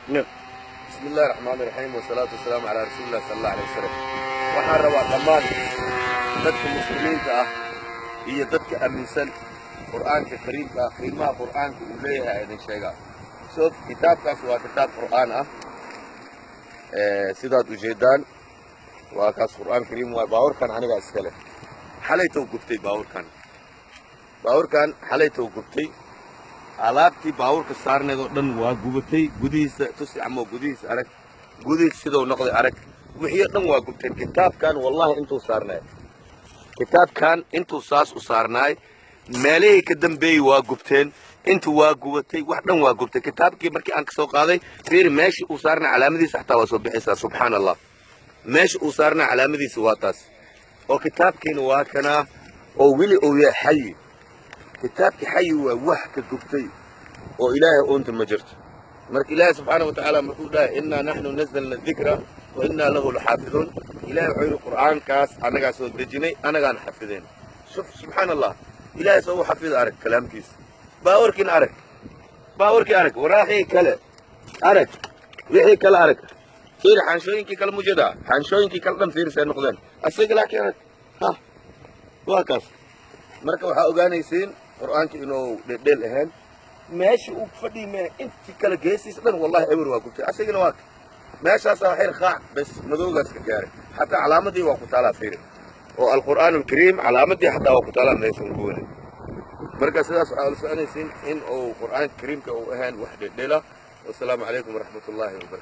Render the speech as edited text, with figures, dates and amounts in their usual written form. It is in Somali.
نعم. بسم الله الرحمن الرحيم والصلاة والسلام على رسول الله صلى الله عليه وسلم. waxaan rabaa dhammaan dadka muslimiinta ah iyo dadka aaminsan qur'aanka kariimka ah qiimaha qur'aanka uu leeyahay idin sheegaa. soo kitaabkaas waa kitaab qur'aan ah sidaad u jeedaan waa kaas qur'aan kariim waa baawarkan aniga iska leh xalaytoo gubtay baawarkan xalaytoo gubtay alaabtii baawarka saarneed oo dhan waa gubatay gudihiisa tusi ama gudihiisa arag gudihiisa sidoo noqday arag wixii dhan waa gubteen kitaabkan wallahi intuu saarnay kitaabkan intuu saas u saarnay meelihii ka dambeeyay waa gubteen intuu waa gubatay wax dhan waa gubtay kitaabkii markii aan ka soo qaaday fiir meeshii uu saarnay calaamadiisa xataa waa soo bixaysaa subxaanallah meeshii uu saarnay calaamadiisa waa taas oo kitaabkiina waa kana oo wili uu yahay xayi kitaabki xayi waa wax ka gubtay oo ilaahay oonta ma jirto marka ilaahay subxaanahu wa tacaala markuu dhahay innaa naxnu nazzalna dikra wa innaa lahu laxaafiduun ilaahay wuxuu yidhi qur'aankaas annagaa soo dejinay annagaan xafideen subxaana allah ilaahay soo u xafida arag kalaamkiisa baawarkiina arag baawarkii arag waraaqii kale arag wixii kale arag fiir xaanshooyinkii kale mujadaa xaanshooyinkii kale dhan fiirsay noqdeen asaga laakiin arag ha waa kaas marka waxaa ogaanaysiin qur'aanka inuu dhedheel ahayn meeshii uu fadhii mee intii kale geesiisa dhan wallahi ewer waa gubtay asagana waa meeshaasaa xir qaac bas madowgaas ka gaaray xataa calaamadii waa ku taalaa fiiri oo alqur'aan alkariim calaamadii xataa waa ku taalaa meeshan ku weli marka sidaas waxaa la soconaysiin in uu qur'aanka kariimka uu ahayn wax dhedhela wasalaamu calaykum waraxmatullaahi wabarakatu